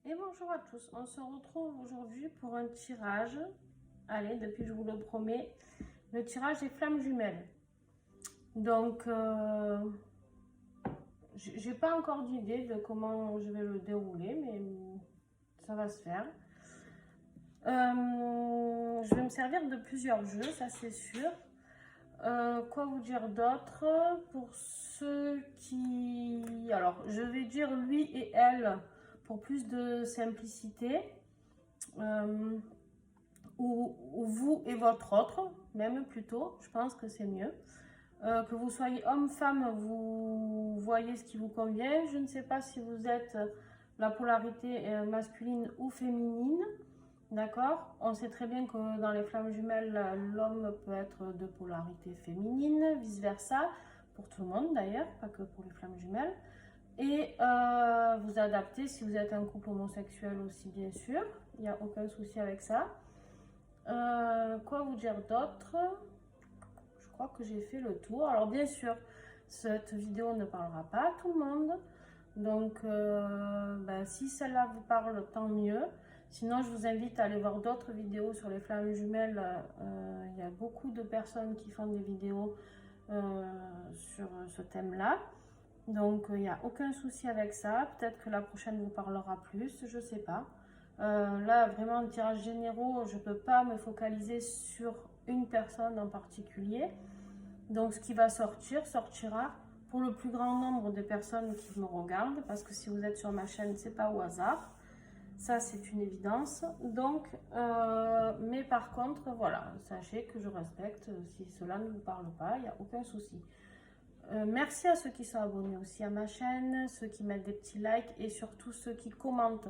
Et bonjour à tous, on se retrouve aujourd'hui pour un tirage. Allez, depuis je vous le promets, le tirage des flammes jumelles. Donc, j'ai pas encore d'idée de comment je vais le dérouler, mais ça va se faire. Je vais me servir de plusieurs jeux, ça c'est sûr. Quoi vous dire d'autre? Pour ceux qui... Alors, je vais dire lui et elle pour plus de simplicité. Ou vous et votre autre, même plutôt, je pense que c'est mieux. Que vous soyez homme, femme, vous voyez ce qui vous convient. Je ne sais pas si vous êtes la polarité masculine ou féminine. D'accord? On sait très bien que dans les flammes jumelles, l'homme peut être de polarité féminine, vice-versa, pour tout le monde d'ailleurs, pas que pour les flammes jumelles. Et vous adaptez si vous êtes un couple homosexuel aussi, bien sûr. Il n'y a aucun souci avec ça. Quoi vous dire d'autre? Je crois que j'ai fait le tour. Alors bien sûr, cette vidéo ne parlera pas à tout le monde. Donc, si celle-là vous parle, tant mieux. Sinon, je vous invite à aller voir d'autres vidéos sur les flammes jumelles. Il y a beaucoup de personnes qui font des vidéos sur ce thème-là. Donc, il n'y a aucun souci avec ça. Peut-être que la prochaine vous parlera plus, je ne sais pas. Là, vraiment, en tirage généraux, je ne peux pas me focaliser sur une personne en particulier. Donc, ce qui va sortir, sortira pour le plus grand nombre de personnes qui me regardent. Parce que si vous êtes sur ma chaîne, c'est pas au hasard. Ça, c'est une évidence. Donc, mais par contre, voilà, sachez que je respecte. Si cela ne vous parle pas, il n'y a aucun souci. Merci à ceux qui sont abonnés aussi à ma chaîne, ceux qui mettent des petits likes et surtout ceux qui commentent.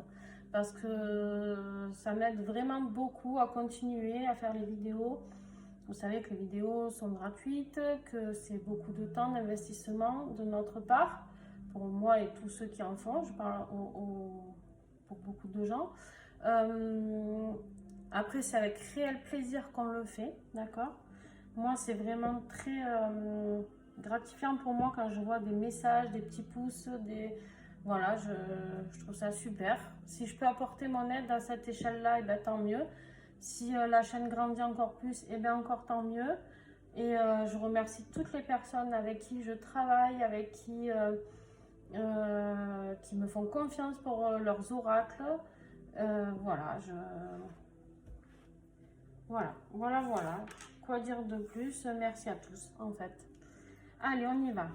Parce que ça m'aide vraiment beaucoup à continuer à faire les vidéos. Vous savez que les vidéos sont gratuites, que c'est beaucoup de temps d'investissement de notre part, pour moi et tous ceux qui en font, je parle pour beaucoup de gens. Après, c'est avec réel plaisir qu'on le fait, d'accord? Moi, c'est vraiment très gratifiant pour moi quand je vois des messages, des petits pouces, voilà, je trouve ça super. Si je peux apporter mon aide à cette échelle-là, et bien tant mieux. Si la chaîne grandit encore plus, et bien encore tant mieux. Et je remercie toutes les personnes avec qui je travaille, avec qui me font confiance pour leurs oracles. Voilà, voilà. Quoi dire de plus? Merci à tous, en fait. Allez, on y va.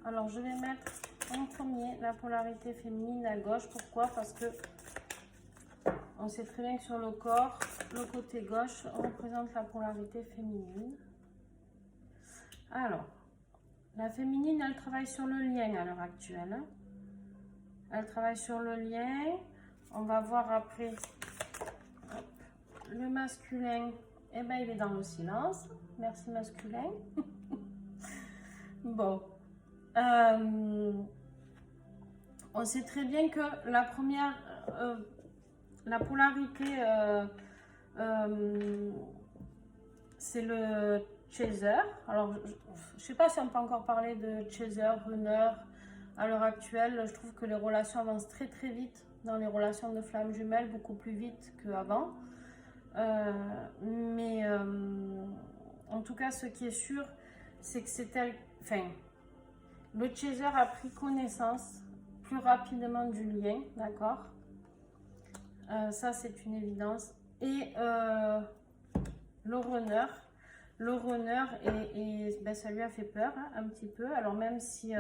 Alors, je vais mettre en premier la polarité féminine à gauche. Pourquoi? Parce que on sait très bien que sur le corps, le côté gauche représente la polarité féminine. Alors, la féminine, elle travaille sur le lien à l'heure actuelle. Elle travaille sur le lien. On va voir après. Hop. Le masculin, eh ben, il est dans le silence. Merci masculin. Bon. On sait très bien que la première, la polarité, c'est le chaser. Alors, je ne sais pas si on peut encore parler de chaser, runner. À l'heure actuelle, je trouve que les relations avancent très très vite dans les relations de flammes jumelles, beaucoup plus vite qu'avant. En tout cas, ce qui est sûr, c'est que c'était... Enfin, le chaser a pris connaissance plus rapidement du lien, d'accord? Ça, c'est une évidence. Et le runner, ça lui a fait peur, hein, un petit peu. Alors même si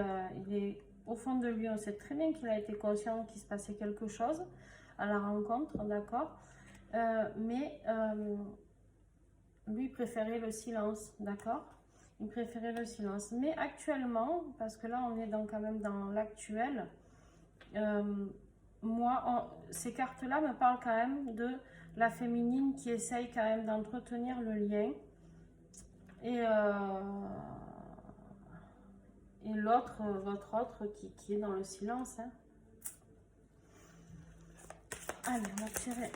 il est au fond de lui, on sait très bien qu'il a été conscient qu'il se passait quelque chose à la rencontre, d'accord? Lui préférait le silence, d'accord? Il préférait le silence. Mais actuellement, parce que là on est quand même dans l'actuel, ces cartes-là me parlent quand même de la féminine qui essaye quand même d'entretenir le lien. Et l'autre, votre autre qui est dans le silence. Hein. Allez, on va tirer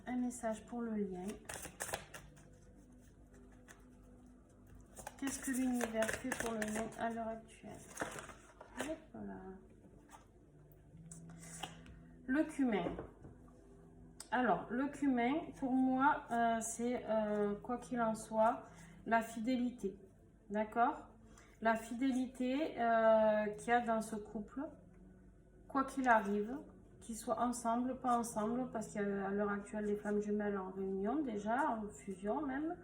un message pour le lien. Qu'est-ce que l'univers fait pour le lien à l'heure actuelle? Voilà. Le cumin. Alors, le cumin, pour moi, c'est, quoi qu'il en soit, la fidélité. D'accord? La fidélité qu'il y a dans ce couple, quoi qu'il arrive, qu'ils soient ensemble, pas ensemble, parce qu'il y a à l'heure actuelle des flammes jumelles en réunion déjà, en fusion même,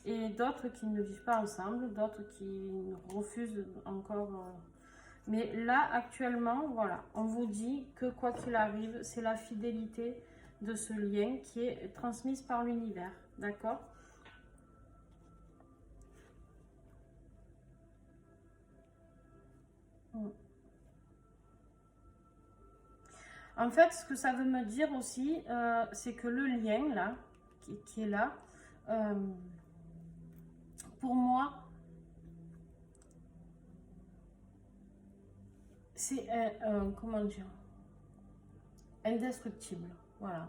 et d'autres qui ne vivent pas ensemble, d'autres qui refusent encore. Mais là, actuellement, voilà, on vous dit que quoi qu'il arrive, c'est la fidélité de ce lien qui est transmise par l'univers, d'accord? En fait, ce que ça veut me dire aussi, c'est que le lien, là, qui est là, pour moi, c'est, comment dire, indestructible, voilà.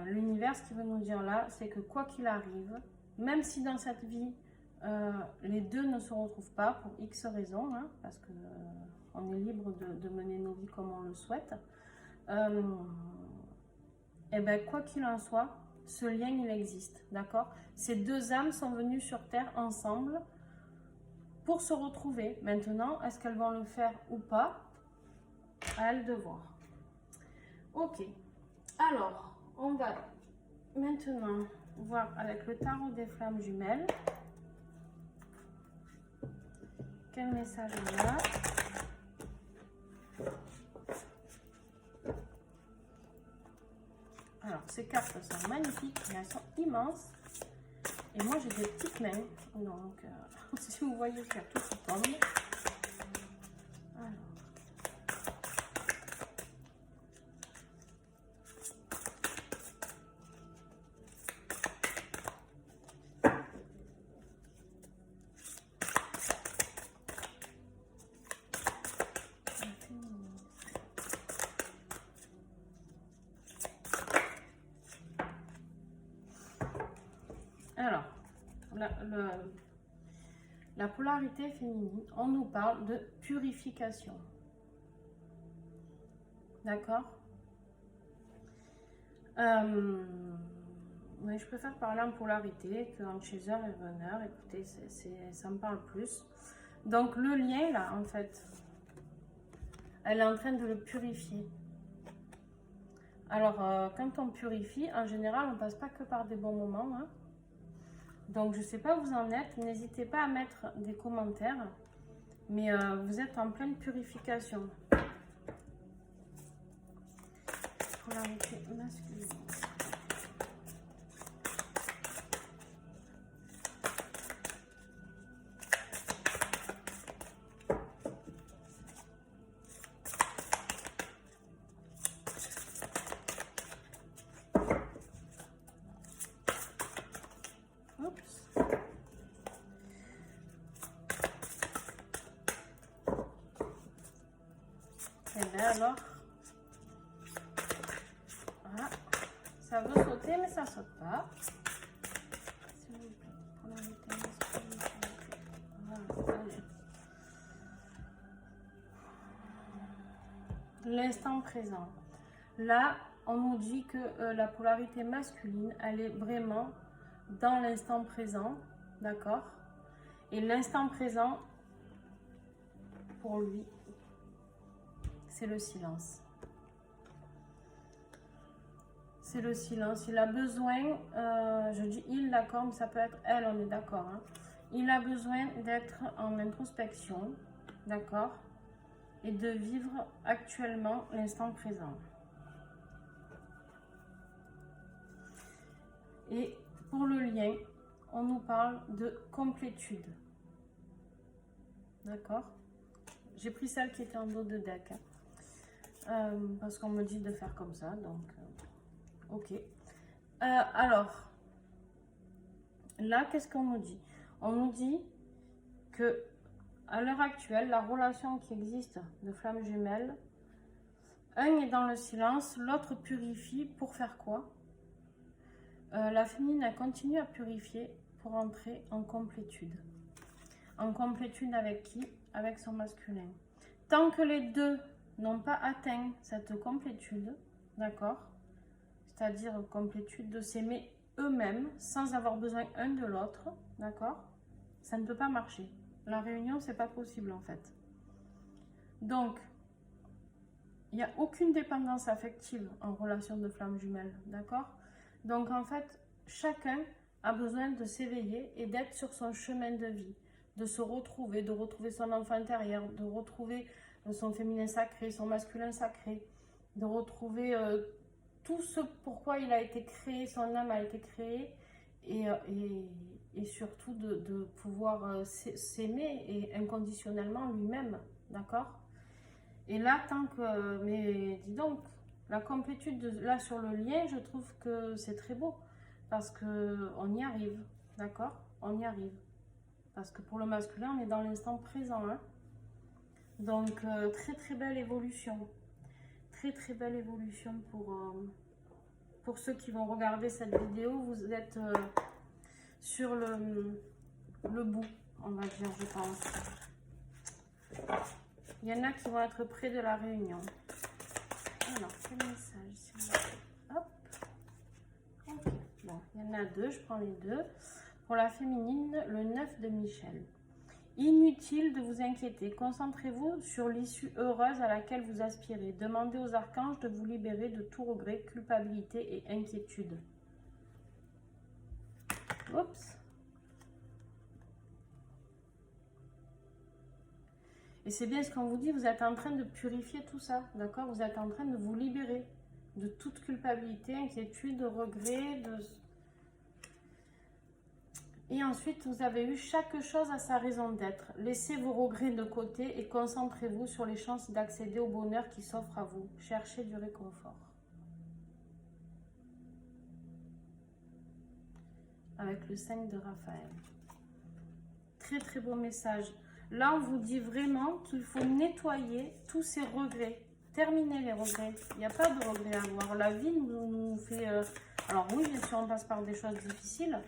L'univers, ce qu'il veut nous dire là, c'est que quoi qu'il arrive, même si dans cette vie, les deux ne se retrouvent pas pour X raisons, hein, parce que on est libre de mener nos vies comme on le souhaite, et ben quoi qu'il en soit, ce lien il existe, d'accord? Ces deux âmes sont venues sur Terre ensemble pour se retrouver. Maintenant, est-ce qu'elles vont le faire ou pas? À elles de voir. Ok, alors on va maintenant voir avec le tarot des flammes jumelles quel message on a. Alors, ces cartes sont magnifiques, mais elles sont immenses. Et moi, j'ai des petites mains. Donc, si vous voyez qu'il y a tout qui tombe. Alors. Alors, la polarité féminine, on nous parle de purification. D'accord? Oui, je préfère parler en polarité qu'en chaser et veneur. Écoutez, ça me parle plus. Donc, le lien, là, en fait, elle est en train de le purifier. Alors, quand on purifie, en général, on ne passe pas que par des bons moments, hein. Donc, je ne sais pas où vous en êtes. N'hésitez pas à mettre des commentaires. Mais vous êtes en pleine purification. Polarité masculine. Et bien alors, voilà, ça veut sauter mais ça saute pas. S'il vous plaît, polarité masculine. Voilà, allez. L'instant présent. Là, on nous dit que la polarité masculine, elle est vraiment dans l'instant présent, d'accord? Et l'instant présent, pour lui, c'est le silence. C'est le silence. Il a besoin, je dis il, d'accord, mais ça peut être elle, on est d'accord. Hein? Il a besoin d'être en introspection, d'accord? Et de vivre actuellement l'instant présent. Et pour le lien, on nous parle de complétude. D'accord? J'ai pris celle qui était en dos de deck. Hein. Parce qu'on me dit de faire comme ça, donc ok. Alors, là, qu'est-ce qu'on nous dit? On nous dit que à l'heure actuelle, la relation qui existe de flammes jumelles, un est dans le silence, l'autre purifie pour faire quoi? La féminine, elle continue à purifier pour entrer en complétude. En complétude avec qui? Avec son masculin. Tant que les deux n'ont pas atteint cette complétude, d'accord? C'est-à-dire complétude de s'aimer eux-mêmes sans avoir besoin un de l'autre, d'accord? Ça ne peut pas marcher. La réunion, c'est pas possible en fait. Donc, il n'y a aucune dépendance affective en relation de flamme jumelle, d'accord? Donc en fait, chacun a besoin de s'éveiller et d'être sur son chemin de vie, de se retrouver, de retrouver son enfant intérieur, de retrouver son féminin sacré, son masculin sacré, de retrouver tout ce pourquoi il a été créé, son âme a été créée, et surtout de pouvoir s'aimer et inconditionnellement lui-même, d'accord? Et là, tant que... Mais dis donc, la complétude, là sur le lien, je trouve que c'est très beau, parce qu'on y arrive, d'accord? On y arrive. Parce que pour le masculin, on est dans l'instant présent, hein? Donc, très très belle évolution. Très très belle évolution pour ceux qui vont regarder cette vidéo. Vous êtes sur le bout, on va dire, je pense. Il y en a qui vont être près de la réunion. Alors, quel message, s'il vous plaît? Hop. Ok. Bon, il y en a deux, je prends les deux. Pour la féminine, le 9 de Michel. Inutile de vous inquiéter. Concentrez-vous sur l'issue heureuse à laquelle vous aspirez. Demandez aux archanges de vous libérer de tout regret, culpabilité et inquiétude. Oups. Et c'est bien ce qu'on vous dit, vous êtes en train de purifier tout ça, d'accord? Vous êtes en train de vous libérer de toute culpabilité, inquiétude, regret. Et ensuite, vous avez eu chaque chose à sa raison d'être. Laissez vos regrets de côté et concentrez-vous sur les chances d'accéder au bonheur qui s'offre à vous. Cherchez du réconfort. Avec le 5 de Raphaël. Très très beau message. Là, on vous dit vraiment qu'il faut nettoyer tous ces regrets. Terminer les regrets. Il n'y a pas de regrets à avoir. La vie nous fait... Alors oui, bien sûr, on passe par des choses difficiles.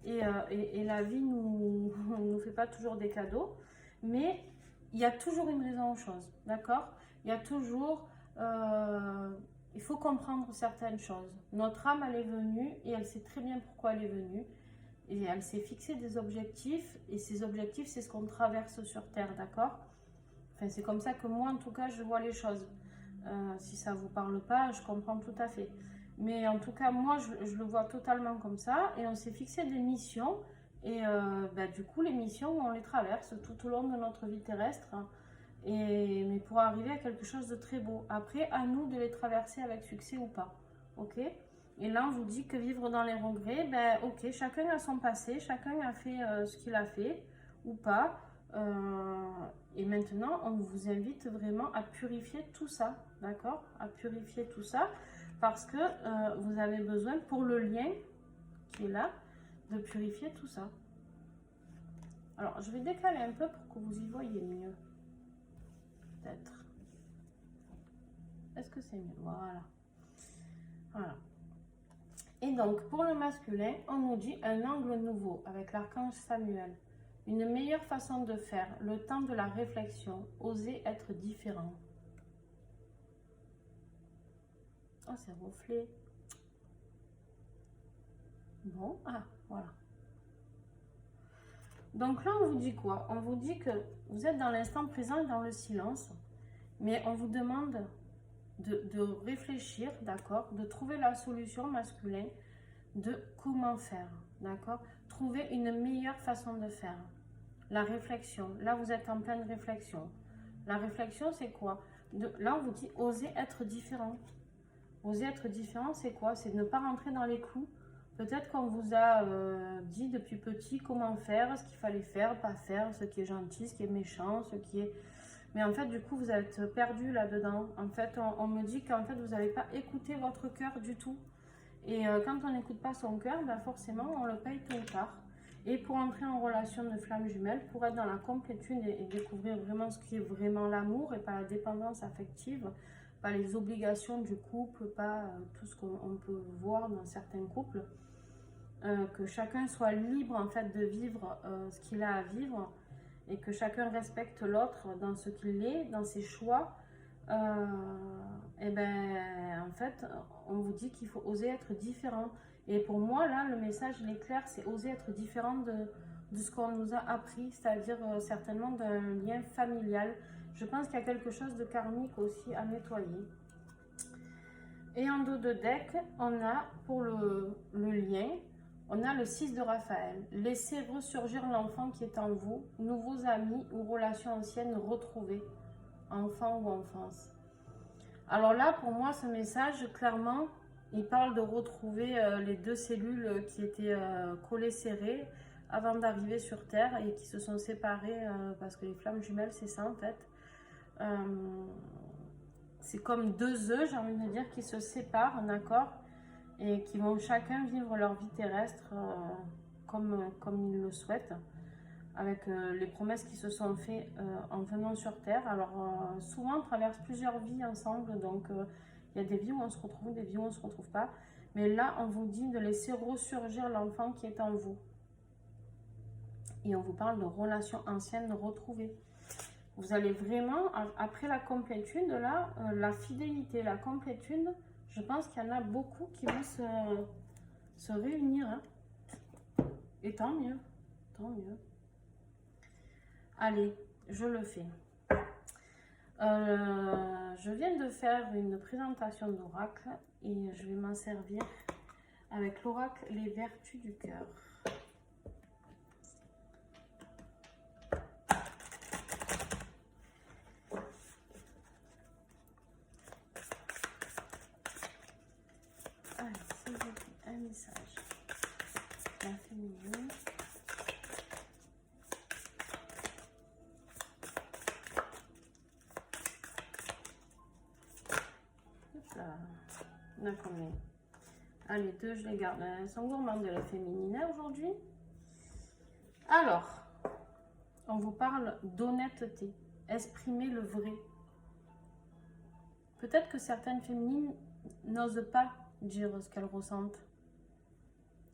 Et la vie nous fait pas toujours des cadeaux. Mais il y a toujours une raison aux choses. D'accord? Il y a toujours... il faut comprendre certaines choses. Notre âme, elle est venue et elle sait très bien pourquoi elle est venue. Et elle s'est fixé des objectifs, et ces objectifs, c'est ce qu'on traverse sur Terre, d'accord? Enfin, c'est comme ça que moi, en tout cas, je vois les choses. Si ça ne vous parle pas, je comprends tout à fait. Mais en tout cas, moi, je le vois totalement comme ça, et on s'est fixé des missions, et du coup, les missions, on les traverse tout au long de notre vie terrestre, hein, mais pour arriver à quelque chose de très beau. Après, à nous de les traverser avec succès ou pas, ok? Et là, on vous dit que vivre dans les regrets, ben ok, chacun a son passé, chacun a fait ce qu'il a fait ou pas. Et maintenant, on vous invite vraiment à purifier tout ça, d'accord? À purifier tout ça parce que vous avez besoin, pour le lien qui est là, de purifier tout ça. Alors, je vais décaler un peu pour que vous y voyez mieux. Peut-être. Est-ce que c'est mieux? Voilà. Voilà. Et donc, pour le masculin, on nous dit un angle nouveau avec l'archange Samuel. Une meilleure façon de faire, le temps de la réflexion, oser être différent. Oh, c'est reflet. Bon, ah, voilà. Donc là, on vous dit quoi? On vous dit que vous êtes dans l'instant présent et dans le silence, mais on vous demande de réfléchir, d'accord? De trouver la solution masculine de comment faire, d'accord? Trouver une meilleure façon de faire. La réflexion, là vous êtes en pleine réflexion. La réflexion c'est quoi? Là on vous dit oser être différent. Oser être différent c'est quoi? C'est ne pas rentrer dans les clous. Peut-être qu'on vous a dit depuis petit comment faire, ce qu'il fallait faire, pas faire, ce qui est gentil, ce qui est méchant, ce qui est... Mais en fait du coup vous êtes perdu là-dedans. En fait on me dit qu'en fait vous n'avez pas écouté votre cœur du tout. Et quand on n'écoute pas son cœur, ben forcément, on le paye tôt ou tard. Et pour entrer en relation de flamme jumelle, pour être dans la complétude et découvrir vraiment ce qui est vraiment l'amour et pas la dépendance affective, pas les obligations du couple, pas tout ce qu'on peut voir dans certains couples, que chacun soit libre en fait de vivre ce qu'il a à vivre et que chacun respecte l'autre dans ce qu'il est, dans ses choix. Et ben en fait on vous dit qu'il faut oser être différent. Et pour moi, là, le message, il est clair, c'est oser être différent de ce qu'on nous a appris, c'est-à-dire certainement d'un lien familial. Je pense qu'il y a quelque chose de karmique aussi à nettoyer. Et en dos de deck, on a, pour le lien, on a le 6 de Raphaël. Laissez ressurgir l'enfant qui est en vous, nouveaux amis ou relations anciennes retrouvées, enfant ou enfance. Alors là, pour moi, ce message, clairement, il parle de retrouver les deux cellules qui étaient collées serrées avant d'arriver sur Terre et qui se sont séparées parce que les flammes jumelles, c'est ça en fait. C'est comme deux œufs, j'ai envie de dire, qui se séparent, d'accord, et qui vont chacun vivre leur vie terrestre comme ils le souhaitent, avec les promesses qui se sont faites en venant sur Terre. Alors souvent on traverse plusieurs vies ensemble, donc il y a des vies où on se retrouve, des vies où on ne se retrouve pas. Mais là, on vous dit de laisser ressurgir l'enfant qui est en vous. Et on vous parle de relations anciennes retrouvées. Vous allez vraiment, après la complétude, là, la fidélité, la complétude, je pense qu'il y en a beaucoup qui vont se réunir. Hein. Et tant mieux, tant mieux. Allez, je le fais. Je viens de faire une présentation d'oracle et je vais m'en servir avec l'oracle Les Vertus du Cœur. Allez, c'est un message. La féminine. On a combien? Allez, deux, je les garde. Elles sont gourmandes de la féminine aujourd'hui. Alors, on vous parle d'honnêteté. Exprimer le vrai. Peut-être que certaines féminines n'osent pas dire ce qu'elles ressentent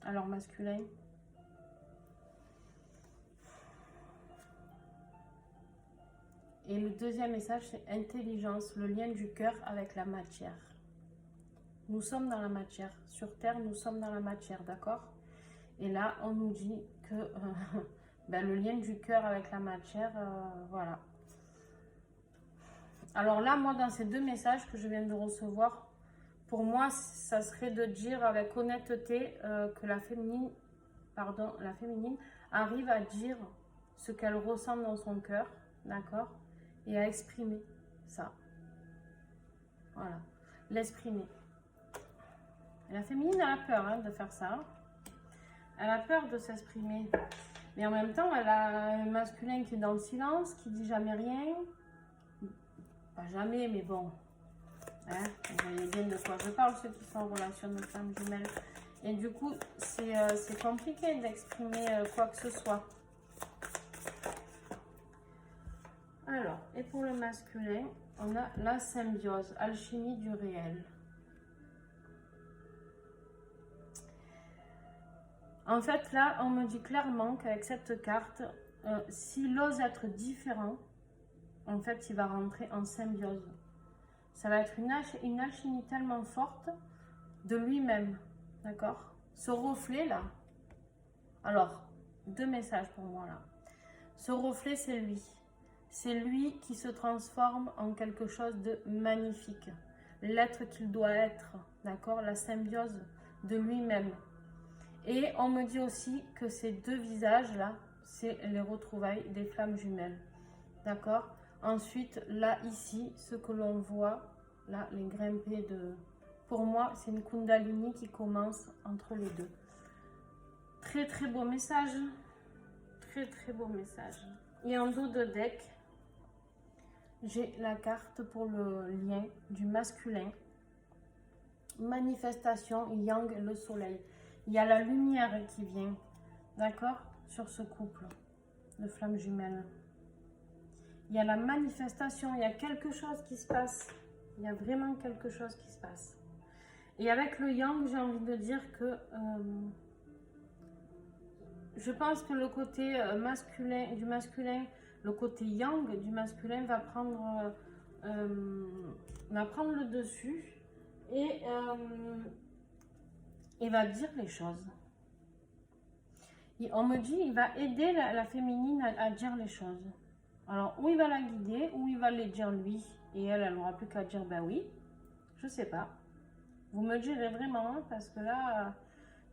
à leur masculin. Et le deuxième message, c'est intelligence, le lien du cœur avec la matière. Nous sommes dans la matière. Sur Terre, nous sommes dans la matière, d'accord? Et là, on nous dit que ben, le lien du cœur avec la matière, voilà. Alors là, moi, dans ces deux messages que je viens de recevoir, pour moi, ça serait de dire avec honnêteté que la féminine arrive à dire ce qu'elle ressent dans son cœur, d'accord? Et à exprimer ça. Voilà, l'exprimer. La féminine a peur hein, de faire ça. Elle a peur de s'exprimer. Mais en même temps, elle a un masculin qui est dans le silence, qui dit jamais rien. Pas jamais, mais bon. Hein, vous voyez bien de quoi je parle, ceux qui sont en relation de femme jumelle. Et du coup, c'est compliqué d'exprimer quoi que ce soit. Alors, et pour le masculin, on a la symbiose, alchimie du réel. En fait, là, on me dit clairement qu'avec cette carte, s'il ose être différent, en fait, il va rentrer en symbiose. Ça va être une alchimie tellement forte de lui-même, d'accord? Ce reflet-là, alors, deux messages pour moi, là. Ce reflet, c'est lui. C'est lui qui se transforme en quelque chose de magnifique. L'être qu'il doit être, d'accord? La symbiose de lui-même. Et on me dit aussi que ces deux visages-là, c'est les retrouvailles des flammes jumelles. D'accord? Ensuite, là, ici, ce que l'on voit, là, les grimpés de... Pour moi, c'est une Kundalini qui commence entre les deux. Très, très beau message. Très, très beau message. Et en dos de deck, j'ai la carte pour le lien du masculin. Manifestation, yang, le soleil. Il y a la lumière qui vient, d'accord, sur ce couple de flammes jumelles. Il y a la manifestation, il y a quelque chose qui se passe. Il y a vraiment quelque chose qui se passe. Et avec le yang, j'ai envie de dire que je pense que le côté masculin, le côté yang du masculin va prendre le dessus et il va dire les choses. Et on me dit, il va aider la féminine à dire les choses. Alors, ou il va la guider, ou il va les dire lui, et elle n'aura plus qu'à dire, ben oui, je sais pas. Vous me direz vraiment, parce que là,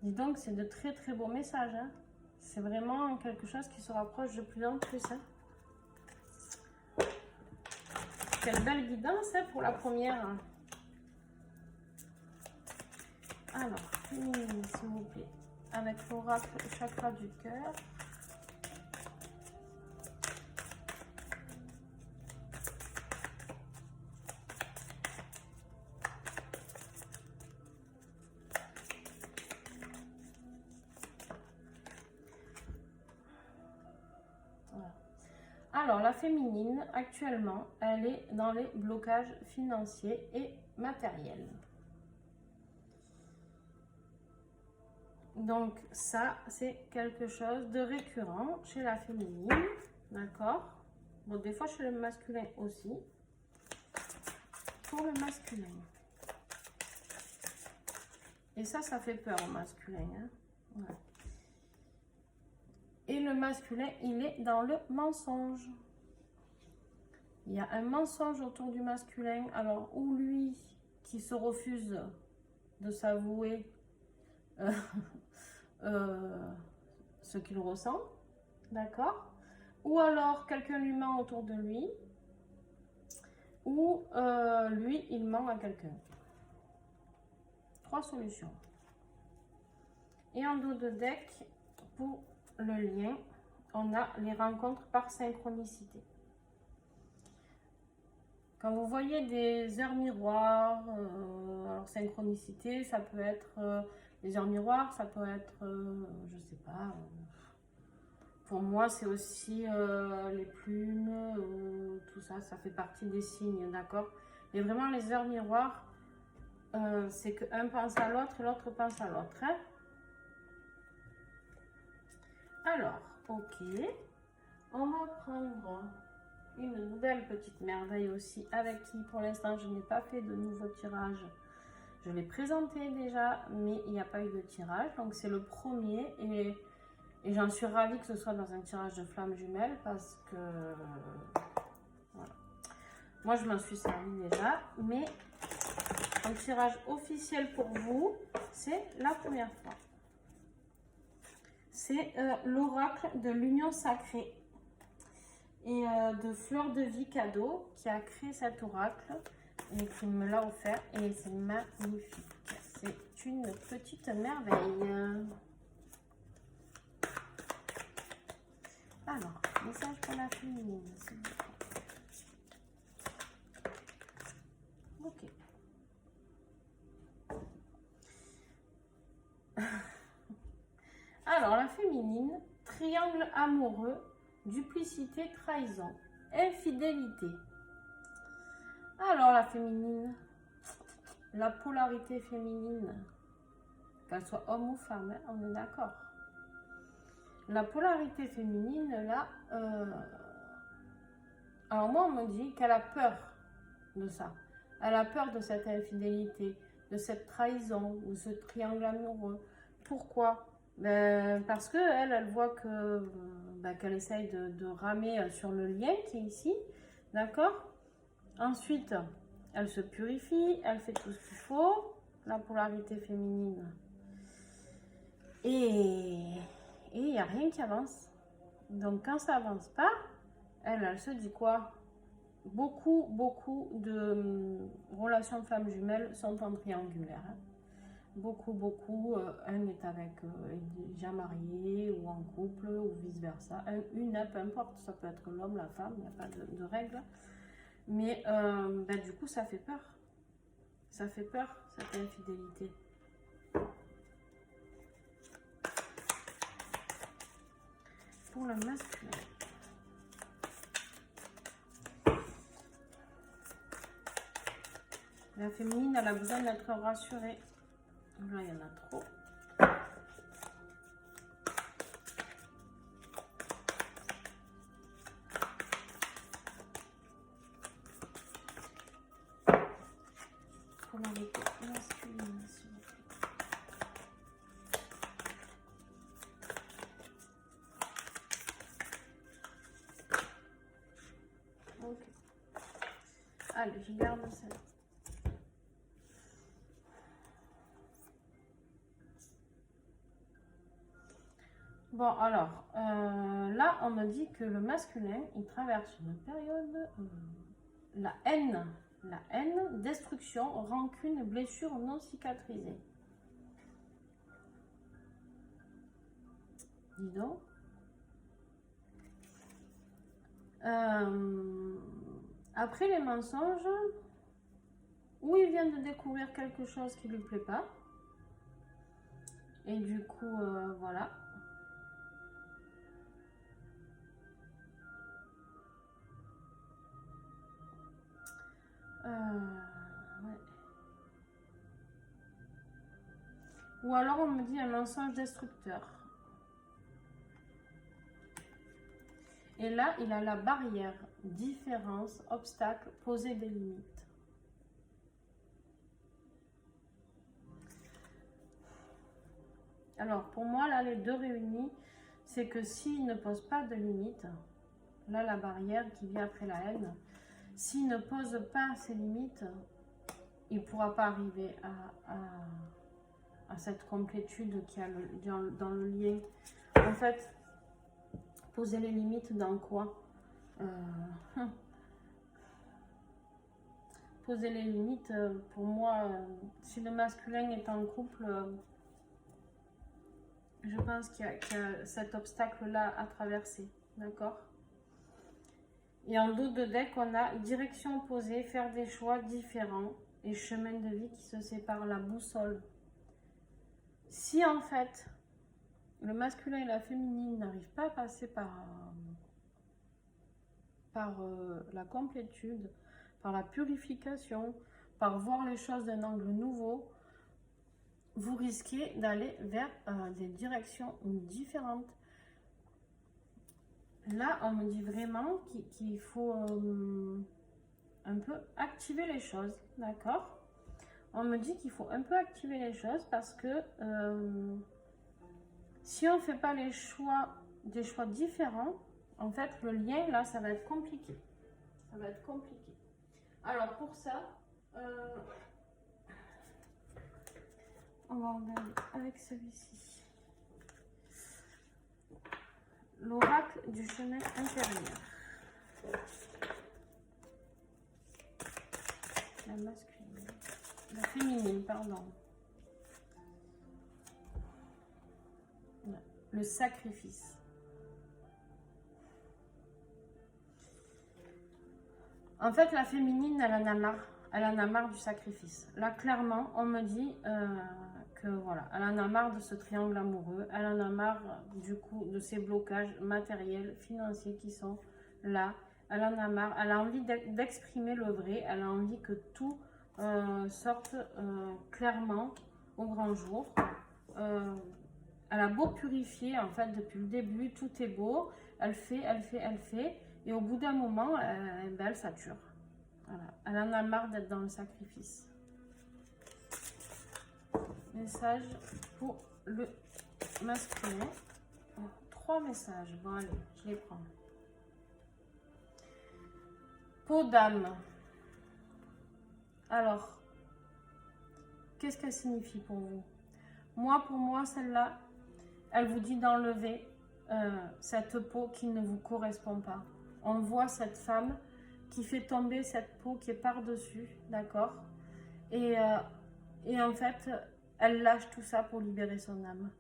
dis donc, c'est de très très beaux messages. Hein. C'est vraiment quelque chose qui se rapproche de plus en plus. Hein. Quelle belle guidance hein, pour la première. Alors, s'il vous plaît, avec l'oracle chakra du cœur. Alors, la féminine, actuellement, elle est dans les blocages financiers et matériels. Donc, ça, c'est quelque chose de récurrent chez la féminine. D'accord? Bon, des fois, chez le masculin aussi. Pour le masculin. Et ça fait peur au masculin. Hein? Ouais. Et le masculin, il est dans le mensonge. Il y a un mensonge autour du masculin. Alors, ou lui qui se refuse de s'avouer ce qu'il ressent. D'accord? Ou alors, quelqu'un lui ment autour de lui. Ou lui, il ment à quelqu'un. 3 solutions. Et en dos de deck, pour le lien, on a les rencontres par synchronicité. Quand vous voyez des heures miroirs, alors synchronicité, ça peut être les heures miroirs, ça peut être, je sais pas, pour moi c'est aussi les plumes, tout ça, ça fait partie des signes, d'accord? Mais vraiment les heures miroirs, c'est qu'un pense à l'autre et l'autre pense à l'autre, hein? Alors, ok, on va prendre une nouvelle petite merveille aussi, avec qui pour l'instant je n'ai pas fait de nouveau tirage. Je l'ai présenté déjà, mais il n'y a pas eu de tirage, donc c'est le premier et j'en suis ravie que ce soit dans un tirage de flammes jumelles parce que voilà. Moi je m'en suis servi déjà, mais un tirage officiel pour vous, c'est la première fois. C'est l'oracle de l'union sacrée et de Fleur de Vie Cadeau qui a créé cet oracle et qui me l'a offert et c'est magnifique. C'est une petite merveille. Alors, message pour la féminine. Ok. Alors, la féminine, triangle amoureux, duplicité, trahison, infidélité. Alors, la féminine, la polarité féminine, qu'elle soit homme ou femme, hein, on est d'accord. La polarité féminine, là, alors moi, on me dit qu'elle a peur de ça. Elle a peur de cette infidélité, de cette trahison, ou ce triangle amoureux. Pourquoi ? Ben, parce qu'elle, elle voit que qu'elle essaye de ramer sur le lien qui est ici, d'accord? Ensuite, elle se purifie, elle fait tout ce qu'il faut, la polarité féminine. Et il n'y a rien qui avance. Donc, quand ça avance pas, elle se dit quoi? Beaucoup de relations femmes jumelles sont en triangulaire. Hein. Beaucoup, un est avec déjà marié ou en couple ou vice versa, une, peu importe, ça peut être l'homme, la femme, il n'y a pas de règle, mais du coup ça fait peur, cette infidélité. pour le masculin. La féminine, elle a besoin d'être rassurée. Là, il y en a trop. Polarité masculine, s'il vous plaît. Ok. Allez, je garde celle-là. Bon, alors, là, on me dit que le masculin, il traverse une période, la haine, destruction, rancune, blessure non cicatrisée. Dis donc. Après les mensonges, ou il vient de découvrir quelque chose qui lui plaît pas, et du coup, voilà. Ouais. Ou alors on me dit un mensonge destructeur. Et là, il a la barrière, différence, obstacle, poser des limites. Alors, pour moi, là, les deux réunis, c'est que s'il ne pose pas de limites, là, la barrière qui vient après la haine, s'il ne pose pas ses limites, il ne pourra pas arriver à cette complétude qu'il y a dans le lien. En fait, poser les limites dans quoi? Poser les limites, pour moi, si le masculin est en couple, je pense qu'il y a cet obstacle-là à traverser, d'accord? Et en dos de deck, on a direction opposée, faire des choix différents et chemin de vie qui se séparent, la boussole. Si en fait, le masculin et la féminine n'arrivent pas à passer par la complétude, par la purification, par voir les choses d'un angle nouveau, vous risquez d'aller vers des directions différentes. Là, on me dit vraiment qu'il faut un peu activer les choses, d'accord? On me dit qu'il faut un peu activer les choses parce que si on ne fait pas des choix différents, en fait, le lien, là, ça va être compliqué. Ça va être compliqué. Alors, pour ça, on va regarder avec celui-ci. L'oracle du chemin intérieur. La masculine. La féminine, pardon. Le sacrifice. En fait, la féminine, elle en a marre. Elle en a marre du sacrifice. Là, clairement, on me dit que voilà, elle en a marre de ce triangle amoureux. Elle en a marre, du coup, de ces blocages matériels, financiers qui sont là. Elle en a marre. Elle a envie d'exprimer le vrai. Elle a envie que tout sorte clairement au grand jour. Elle a beau purifier, en fait, depuis le début, tout est beau. Elle fait. Et au bout d'un moment, elle sature. Voilà. Elle en a marre d'être dans le sacrifice. Message pour le masculin. 3 messages. Bon, allez, je les prends. Peau d'âme. Alors, qu'est-ce qu'elle signifie pour vous? Moi, pour moi, celle-là, elle vous dit d'enlever cette peau qui ne vous correspond pas. On voit cette femme qui fait tomber cette peau qui est par-dessus, d'accord? Et en fait, elle lâche tout ça pour libérer son âme.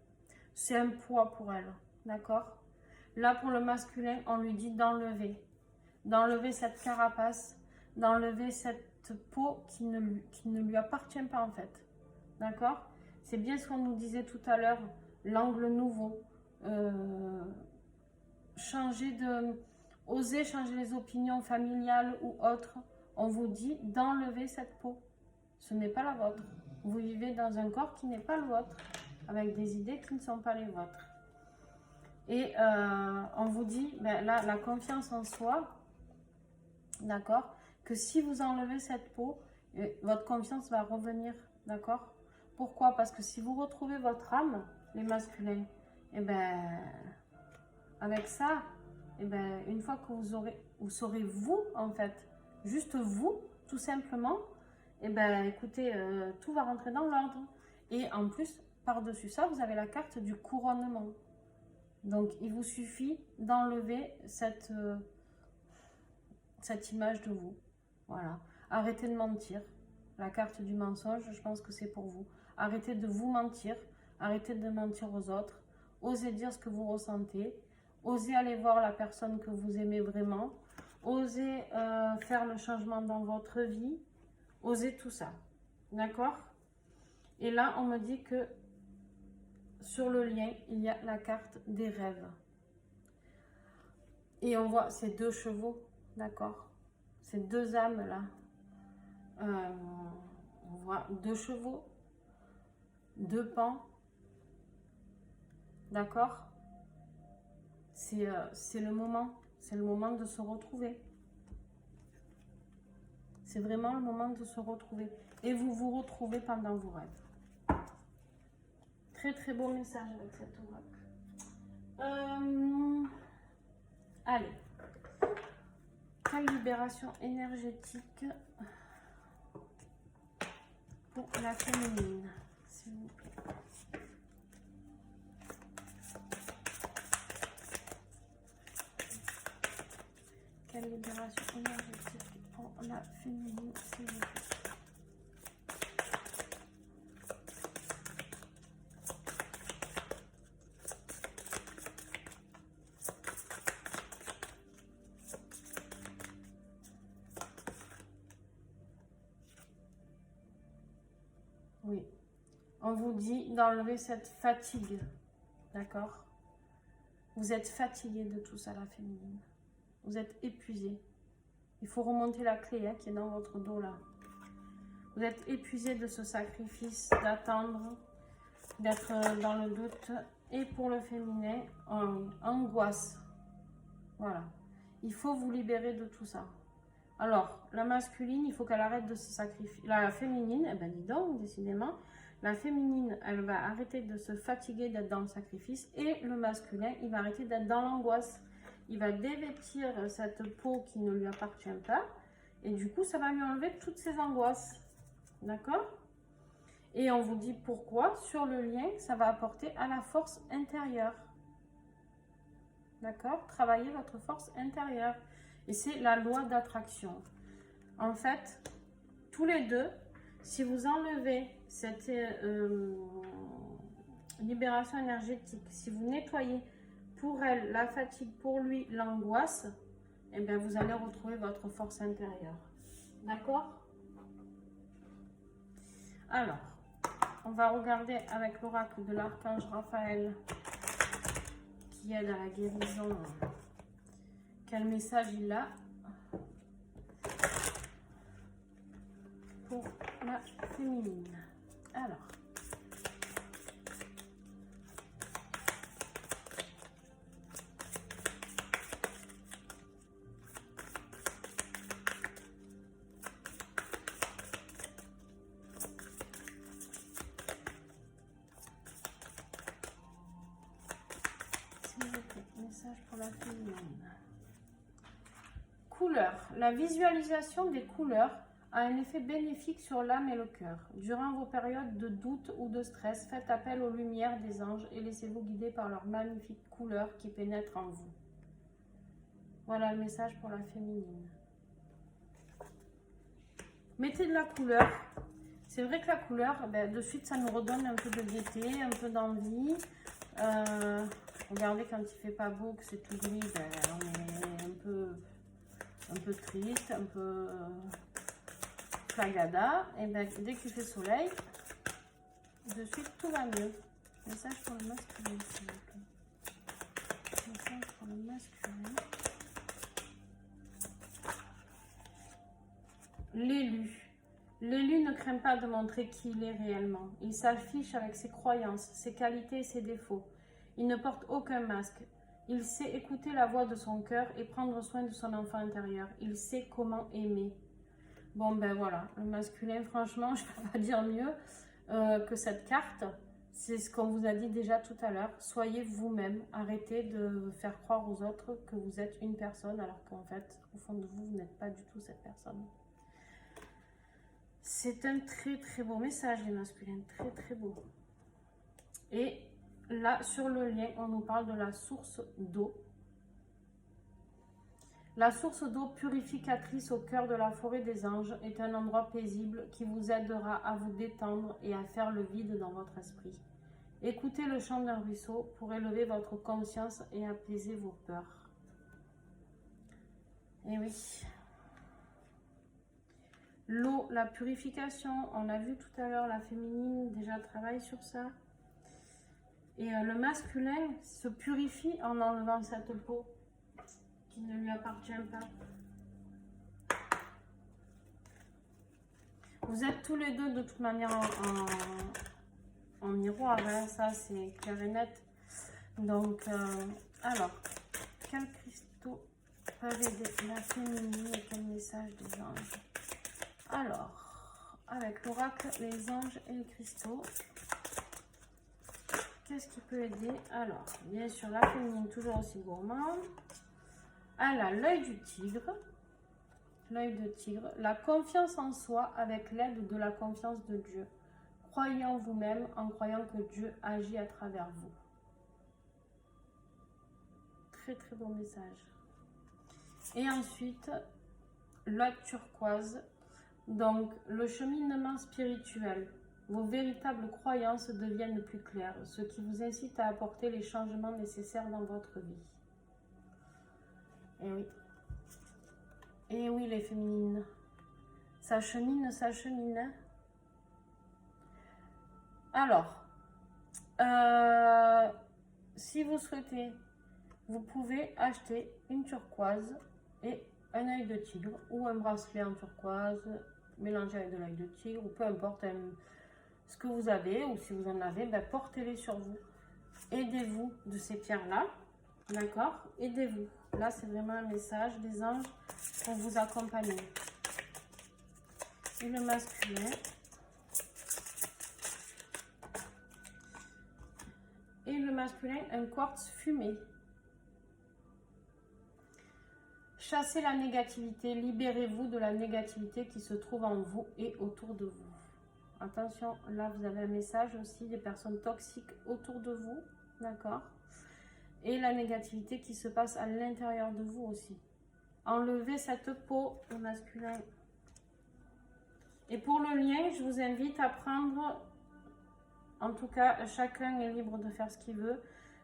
C'est un poids pour elle, d'accord? Là, pour le masculin, on lui dit d'enlever. D'enlever cette carapace, d'enlever cette peau qui ne lui appartient pas, en fait. D'accord? C'est bien ce qu'on nous disait tout à l'heure, l'angle nouveau. oser changer les opinions familiales ou autres, on vous dit d'enlever cette peau. Ce n'est pas la vôtre. Vous vivez dans un corps qui n'est pas le vôtre, avec des idées qui ne sont pas les vôtres. Et on vous dit, ben, là, la confiance en soi, d'accord, que si vous enlevez cette peau, votre confiance va revenir, d'accord. Pourquoi? Parce que si vous retrouvez votre âme, les masculins, et ben, avec ça, et ben, une fois que vous saurez vous, en fait, juste vous, tout simplement, et ben, écoutez, tout va rentrer dans l'ordre. Et en plus, par-dessus ça, vous avez la carte du couronnement. Donc, il vous suffit d'enlever cette image de vous. Voilà. Arrêtez de mentir. La carte du mensonge, je pense que c'est pour vous. Arrêtez de vous mentir. Arrêtez de mentir aux autres. Osez dire ce que vous ressentez. Osez aller voir la personne que vous aimez vraiment. Osez faire le changement dans votre vie. Osez tout ça. D'accord? Et là, on me dit que sur le lien, il y a la carte des rêves. Et on voit ces deux chevaux. D'accord? Ces deux âmes là. On voit deux chevaux, deux pans. D'accord? C'est le moment. C'est le moment de se retrouver. C'est vraiment le moment de se retrouver. Et vous vous retrouvez pendant vos rêves. Très très beau message avec cette oracle. Allez. Quelle libération énergétique pour la féminine, s'il vous plaît. Quelle libération énergétique pour la féminine, s'il vous plaît. Oui, on vous dit d'enlever cette fatigue, d'accord? Vous êtes fatigué de tout ça, la féminine. Vous êtes épuisé. Il faut remonter la clé hein, qui est dans votre dos là. Vous êtes épuisé de ce sacrifice, d'attendre, d'être dans le doute. Et pour le féminin, angoisse. Voilà. Il faut vous libérer de tout ça. Alors, la masculine, il faut qu'elle arrête de se sacrifier. La féminine, eh ben dis donc, décidément, la féminine, elle va arrêter de se fatiguer d'être dans le sacrifice. Et le masculin, il va arrêter d'être dans l'angoisse. Il va dévêtir cette peau qui ne lui appartient pas. Et du coup, ça va lui enlever toutes ses angoisses. D'accord? Et on vous dit pourquoi. Sur le lien, ça va apporter à la force intérieure. D'accord? Travaillez votre force intérieure. Et c'est la loi d'attraction. En fait, tous les deux, si vous enlevez cette libération énergétique, si vous nettoyez pour elle la fatigue, pour lui l'angoisse, eh bien vous allez retrouver votre force intérieure. D'accord? Alors, on va regarder avec l'oracle de l'archange Raphaël qui aide à la guérison. Quel message il a pour la féminine. Alors, s'il vous plaît, message pour la féminine. Couleurs. La visualisation des couleurs a un effet bénéfique sur l'âme et le cœur. Durant vos périodes de doute ou de stress, faites appel aux lumières des anges et laissez-vous guider par leurs magnifiques couleurs qui pénètrent en vous. Voilà le message pour la féminine. Mettez de la couleur. C'est vrai que la couleur, ben, de suite, ça nous redonne un peu de gaieté, un peu d'envie. Regardez quand il fait pas beau, que c'est tout gris, ben, on est un peu triste, un peu flagada. Et bien, dès qu'il fait soleil, de suite, tout va mieux. Message pour le masculin, s'il vous plaît. Message pour le masculin. L'élu. L'élu ne craint pas de montrer qui il est réellement. Il s'affiche avec ses croyances, ses qualités et ses défauts. Il ne porte aucun masque. Il sait écouter la voix de son cœur et prendre soin de son enfant intérieur. Il sait comment aimer. Bon, ben voilà, le masculin, franchement, je ne peux pas dire mieux que cette carte. C'est ce qu'on vous a dit déjà tout à l'heure. Soyez vous-même. Arrêtez de faire croire aux autres que vous êtes une personne, alors qu'en fait, au fond de vous, vous n'êtes pas du tout cette personne. C'est un très très beau message, les masculins. Très très beau. Et là, sur le lien, on nous parle de la source d'eau. La source d'eau purificatrice au cœur de la forêt des anges est un endroit paisible qui vous aidera à vous détendre et à faire le vide dans votre esprit. Écoutez le chant d'un ruisseau pour élever votre conscience et apaiser vos peurs. Et oui. L'eau, la purification, on a vu tout à l'heure, la féminine déjà travaille sur ça. Et le masculin se purifie en enlevant cette peau qui ne lui appartient pas. Vous êtes tous les deux de toute manière en miroir, hein, ça c'est clair et net. Donc, alors, quels cristaux peuvent aider la féminine et quel message des anges? Alors, avec l'oracle, les anges et les cristaux, qu'est-ce qui peut aider? Alors, bien sûr, la féminine, toujours aussi gourmande. Elle a l'œil du tigre. L'œil de tigre. La confiance en soi avec l'aide de la confiance de Dieu. Croyez en vous-même en croyant que Dieu agit à travers vous. Très très bon message. Et ensuite, l'œil turquoise. Donc, le cheminement spirituel. Vos véritables croyances deviennent plus claires, ce qui vous incite à apporter les changements nécessaires dans votre vie. Et oui. Et oui, les féminines. Ça chemine, ça chemine. Alors, si vous souhaitez, vous pouvez acheter une turquoise et un œil de tigre ou un bracelet en turquoise mélangé avec de l'œil de tigre ou peu importe ce que vous avez ou si vous en avez, ben, portez-les sur vous. Aidez-vous de ces pierres-là, d'accord? Aidez-vous. Là, c'est vraiment un message des anges pour vous accompagner. Et le masculin. Et le masculin, un quartz fumé. Chassez la négativité, libérez-vous de la négativité qui se trouve en vous et autour de vous. Attention, là vous avez un message aussi des personnes toxiques autour de vous, d'accord? Et la négativité qui se passe à l'intérieur de vous aussi. Enlevez cette peau au masculin. Et pour le lien, je vous invite à prendre, en tout cas, chacun est libre de faire ce qu'il veut,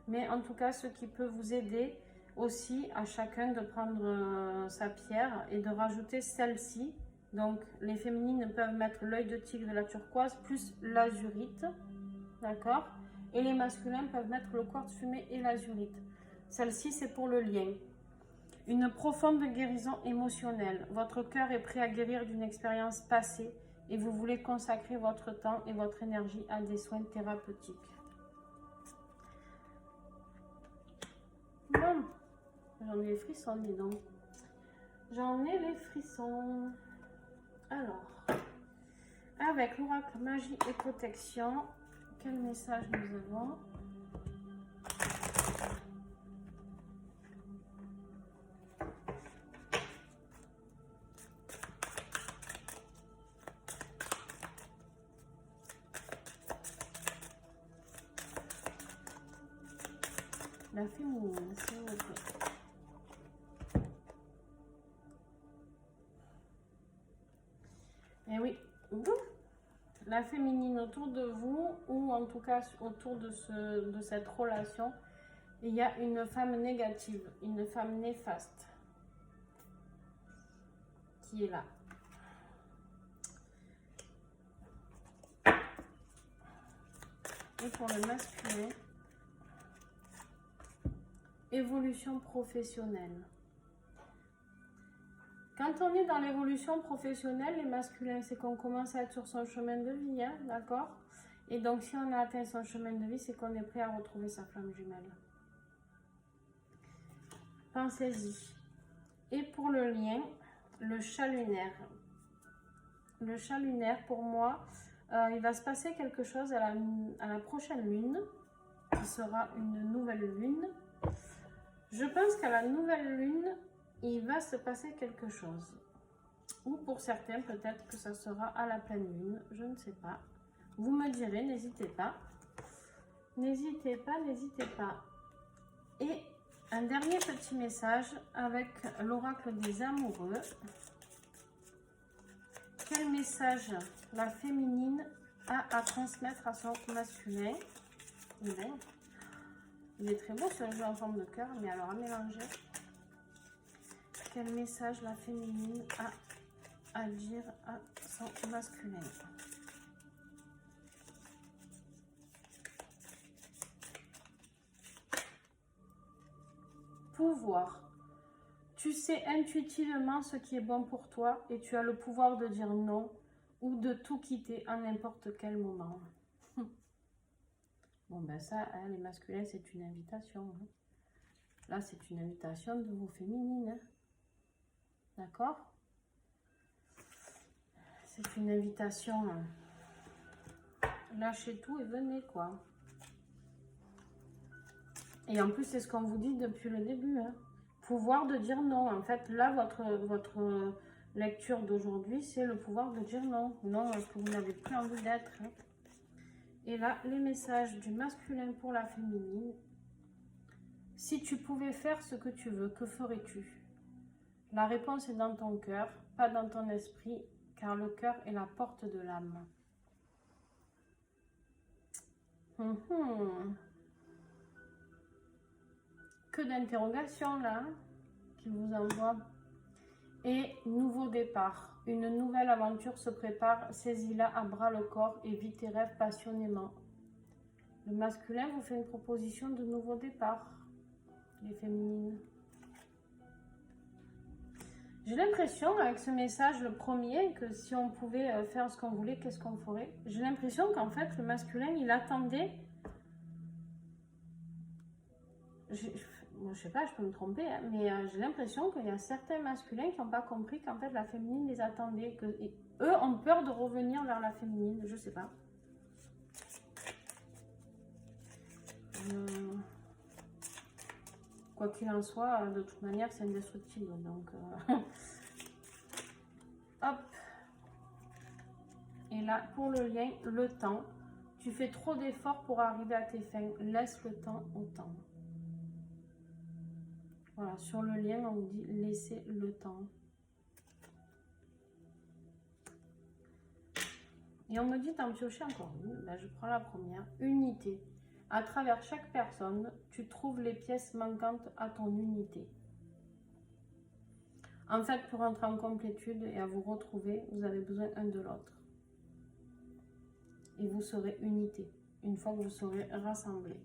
mais en tout cas, ce qui peut vous aider aussi à chacun de prendre sa pierre et de rajouter celle-ci. Donc, les féminines peuvent mettre l'œil de tigre et la turquoise plus l'azurite, d'accord? Et les masculins peuvent mettre le quartz fumé et l'azurite. Celle-ci, c'est pour le lien. Une profonde guérison émotionnelle. Votre cœur est prêt à guérir d'une expérience passée et vous voulez consacrer votre temps et votre énergie à des soins thérapeutiques. Bon, j'en ai les frissons, dis donc. J'en ai les frissons. Alors, avec l'oracle magie et protection, quel message nous avons? La féminine, s'il vous plaît. Et oui, la féminine autour de vous, ou en tout cas autour de cette relation, il y a une femme négative, une femme néfaste qui est là. Et pour le masculin, évolution professionnelle. Quand on est dans l'évolution professionnelle, les masculins, c'est qu'on commence à être sur son chemin de vie, hein, d'accord? Et donc, si on a atteint son chemin de vie, c'est qu'on est prêt à retrouver sa flamme jumelle. Pensez-y. Et pour le lien, le chat lunaire. Le chat lunaire, pour moi, il va se passer quelque chose à la prochaine lune, qui sera une nouvelle lune. Je pense qu'à la nouvelle lune, il va se passer quelque chose. Ou pour certains, peut-être que ça sera à la pleine lune, je ne sais pas. Vous me direz, n'hésitez pas. N'hésitez pas, n'hésitez pas. Et un dernier petit message avec l'oracle des amoureux. Quel message la féminine a à transmettre à son masculin? Il est très beau ce jeu en forme de cœur, mais alors à mélanger. Quel message la féminine a à dire à son masculin? Pouvoir. Tu sais intuitivement ce qui est bon pour toi et tu as le pouvoir de dire non ou de tout quitter à n'importe quel moment. Bon ben ça, hein, les masculins, c'est une invitation. Hein. Là, c'est une invitation de vos féminines. Hein. D'accord? C'est une invitation. Hein. Lâchez tout et venez, quoi. Et en plus, c'est ce qu'on vous dit depuis le début. Hein. Pouvoir de dire non. En fait, là, votre lecture d'aujourd'hui, c'est le pouvoir de dire non. Non, parce que vous n'avez plus envie d'être. Hein. Et là, les messages du masculin pour la féminine. Si tu pouvais faire ce que tu veux, que ferais-tu? La réponse est dans ton cœur, pas dans ton esprit, car le cœur est la porte de l'âme. Que d'interrogations là, qu'il vous envoie. Et nouveau départ. Une nouvelle aventure se prépare. Saisis-la à bras le corps et vis tes rêves passionnément. Le masculin vous fait une proposition de nouveau départ. Les féminines. J'ai l'impression, avec ce message, le premier, que si on pouvait faire ce qu'on voulait, qu'est-ce qu'on ferait? J'ai l'impression qu'en fait, le masculin, il attendait... Moi, je sais pas, je peux me tromper, hein, mais j'ai l'impression qu'il y a certains masculins qui n'ont pas compris qu'en fait, la féminine les attendait. Eux ont peur de revenir vers la féminine, je sais pas. Quoi qu'il en soit, de toute manière, c'est indestructible. Donc, hop. Et là, pour le lien, le temps. Tu fais trop d'efforts pour arriver à tes fins. Laisse le temps au temps. Voilà, sur le lien, on vous dit laissez le temps. Et on me dit d'en piocher encore une. Ben, je prends la première. Unité. À travers chaque personne, tu trouves les pièces manquantes à ton unité. En fait, pour entrer en complétude et à vous retrouver, vous avez besoin un de l'autre. Et vous serez unité, une fois que vous serez rassemblés.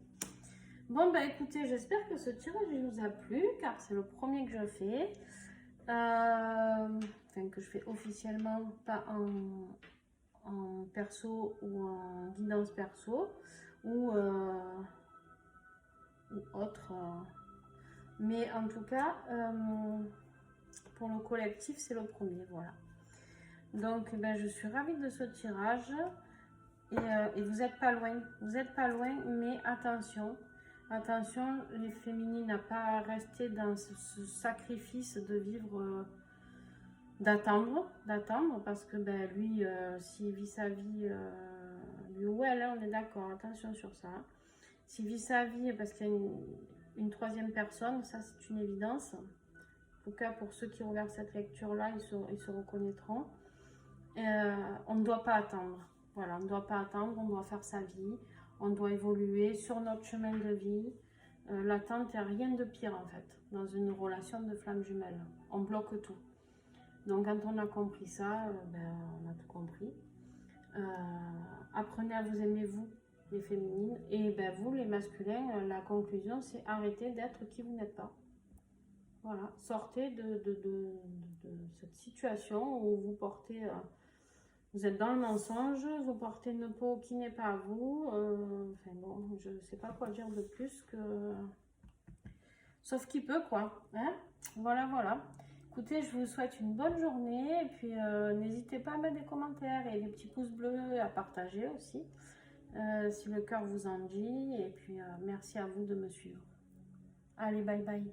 Bon, ben écoutez, j'espère que ce tirage vous a plu, car c'est le premier que je fais. Enfin, que je fais officiellement, pas en perso ou en guidance perso, ou autre. Mais en tout cas, pour le collectif, c'est le premier, voilà. Donc, ben, je suis ravie de ce tirage. Et vous n'êtes pas loin. Vous n'êtes pas loin, mais attention. Attention, les féminines n'ont pas à rester dans ce sacrifice de vivre, d'attendre, parce que ben, lui, s'il vit sa vie, lui ou elle, hein, on est d'accord, attention sur ça. S'il vit sa vie parce qu'il y a une troisième personne, ça c'est une évidence. En tout cas, pour ceux qui regardent cette lecture-là, ils se reconnaîtront. On ne doit pas attendre. Voilà, on ne doit pas attendre, on doit faire sa vie. On doit évoluer sur notre chemin de vie. L'attente, il n'y a rien de pire en fait, dans une relation de flamme jumelle. On bloque tout. Donc quand on a compris ça, ben, on a tout compris. Apprenez à vous aimer vous. les féminines. Et ben, vous, les masculins, la conclusion, c'est arrêter d'être qui vous n'êtes pas. Voilà, sortez de cette situation où vous portez, vous êtes dans le mensonge, vous portez une peau qui n'est pas à vous. Enfin bon, je ne sais pas quoi dire de plus que... Sauf qui peut, quoi. Hein, voilà, voilà. Écoutez, je vous souhaite une bonne journée. Et puis, n'hésitez pas à mettre des commentaires et des petits pouces bleus, à partager aussi, si le cœur vous en dit. Et puis, merci à vous de me suivre. Allez, bye bye.